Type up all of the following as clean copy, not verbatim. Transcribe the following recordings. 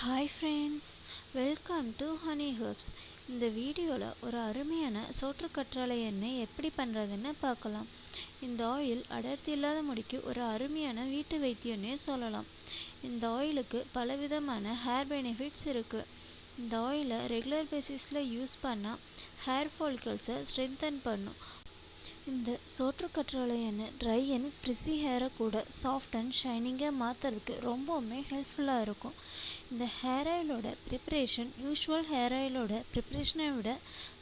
Hi friends, welcome to honey herbs. இந்த வீடியோவில் ஒரு அருமையான சோற்றுக்கற்றாழை எண்ணெய் எப்படி பண்ணுறதுன்னு பார்க்கலாம். இந்த ஆயில் அடர்த்தி இல்லாத முடிக்கு ஒரு அருமையான வீட்டு வைத்தியம்னே சொல்லலாம். இந்த ஆயிலுக்கு பலவிதமான ஹேர் பெனிஃபிட்ஸ் இருக்குது. இந்த ஆயிலை ரெகுலர் பேசிஸில் யூஸ் பண்ணால் ஹேர் ஃபாலிகல்ஸை ஸ்ட்ரென்தன் பண்ணும். இந்த சோற்றுக்கற்றாழை எண்ணெய் ட்ரை அண்ட் ஃப்ரிஸி ஹேரை கூட சாஃப்ட் அண்ட் ஷைனிங்காக மாற்றுறதுக்கு ரொம்பவுமே ஹெல்ப்ஃபுல்லாக இருக்கும். இந்த ஹேர் ஆயிலோட ப்ரிப்ரேஷன் யூஷுவல் ஹேர் ஆயிலோட ப்ரிப்ரேஷனை விட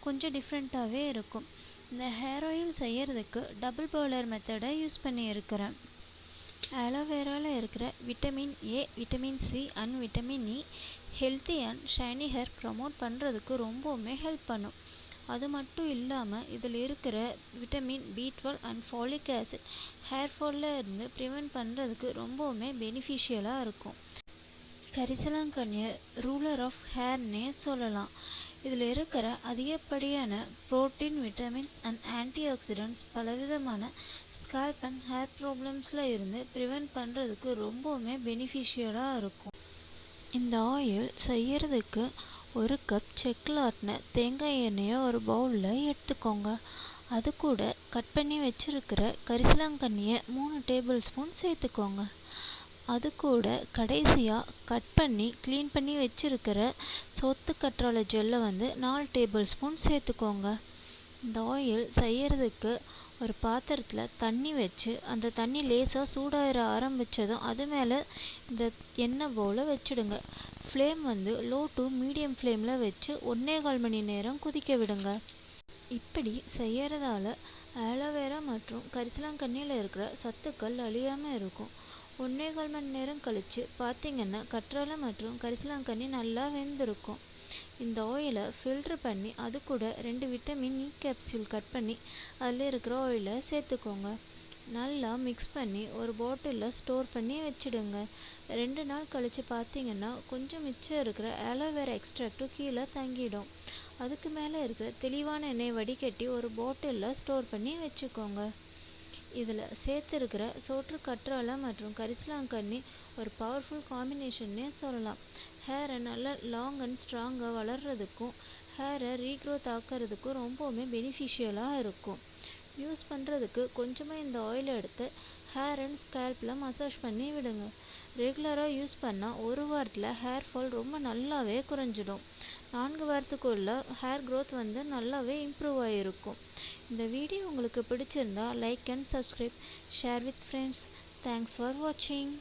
கொஞ்சம் டிஃப்ரெண்ட்டாகவே இருக்கும். இந்த ஹேர் ஆயில் செய்யறதுக்கு டபுள் பாய்லர் மெத்தடை யூஸ் பண்ணியிருக்கிறேன். ஆலோவேராவில் இருக்கிற vitamin A, vitamin C and vitamin E healthy and shiny hair promote பண்ணுறதுக்கு ரொம்பவுமே ஹெல்ப் பண்ணும். அது மட்டும் இல்லாமல் இதில் இருக்கிற vitamin B12 and folic acid hair ஃபாலில் இருந்து ப்ரிவெண்ட் பண்ணுறதுக்கு ரொம்பவுமே பெனிஃபிஷியலாக இருக்கும். கரிசலாங்கண்ணியை ரூலர் ஆஃப் ஹேர்னே சொல்லலாம். இதில் இருக்கிற அதிகப்படியான protein, vitamins and anti oxidants பலவிதமான ஸ்கால்ப் அண்ட் ஹேர் ப்ராப்ளம்ஸில் இருந்து ப்ரிவெண்ட் பண்ணுறதுக்கு ரொம்பவுமே பெனிஃபிஷியலாக இருக்கும். இந்த ஆயில் செய்யறதுக்கு ஒரு கப் செக்கில் ஆட்டின தேங்காய் எண்ணெயை ஒரு பவுலில் எடுத்துக்கோங்க. அது கூட கட் பண்ணி வச்சிருக்கிற கரிசலாங்கண்ணியை 3 டேபிள் ஸ்பூன் சேர்த்துக்கோங்க. அது கூட கடைசியாக கட் பண்ணி க்ளீன் பண்ணி வச்சிருக்கிற சோத்துக்கற்றாழை ஜெல்லை 4 டேபிள் ஸ்பூன் சேர்த்துக்கோங்க. இந்த ஆயில் செய்யறதுக்கு ஒரு பாத்திரத்தில் தண்ணி வச்சு அந்த தண்ணி லேசாக சூடாயிர ஆரம்பித்ததும் அது மேலே இந்த எண்ணெய் பவுலை வச்சுடுங்க. ஃப்ளேம் லோ டு மீடியம் ஃப்ளேமில் வச்சு 1.25 மணி நேரம் கொதிக்க விடுங்க. இப்படி செய்யறதால ஆலோவேரா மற்றும் கரிசலாங்கண்ணியில் இருக்கிற சத்துக்கள் அழியாமல் இருக்கும். 1.25 மணி நேரம் கழித்து பார்த்தீங்கன்னா கற்றாழை மற்றும் கரிசலாங்கண்ணி நல்லா வெந்திருக்கும். இந்த ஆயிலை ஃபில்ட்ரு பண்ணி அது கூட 2 விட்டமின் இ கேப்சியூல் கட் பண்ணி அதில் இருக்கிற ஆயிலை சேர்த்துக்கோங்க. நல்லா மிக்ஸ் பண்ணி ஒரு பாட்டிலில் ஸ்டோர் பண்ணி வச்சுடுங்க. 2 நாள் கழித்து பார்த்தீங்கன்னா கொஞ்சம் மிச்சம் இருக்கிற ஆலோவேரா எக்ஸ்ட்ராக்டும் கீழே தங்கிடும். அதுக்கு மேலே இருக்கிற தெளிவான எண்ணெய் வடிகட்டி ஒரு பாட்டிலில் ஸ்டோர் பண்ணி வச்சுக்கோங்க. இதில் சேர்த்துருக்கிற சோற்றுக்கற்றாழை மற்றும் கரிசலாங்கண்ணி ஒரு பவர்ஃபுல் காம்பினேஷன்னே சொல்லலாம். ஹேரை நல்லா லாங் அண்ட் ஸ்ட்ராங்காக வளர்கிறதுக்கும் ஹேரை ரீக்ரோத் ஆக்கிறதுக்கும் ரொம்பவுமே பெனிஃபிஷியலாக இருக்கும். யூஸ் பண்ணுறதுக்கு கொஞ்சமாக இந்த ஆயிலை எடுத்து ஹேர் அண்ட் ஸ்கேல்பில் மசாஜ் பண்ணி விடுங்க. ரெகுலராக யூஸ் பண்ணால் 1 வாரத்தில் ஹேர் ஃபால் ரொம்ப நல்லாவே குறைஞ்சிடும். 4 வாரத்துக்குள்ள ஹேர் க்ரோத் நல்லாவே இம்ப்ரூவ் ஆகிருக்கும். இந்த வீடியோ உங்களுக்கு பிடிச்சிருந்தா like and subscribe, share with friends. Thanks for வாட்சிங்.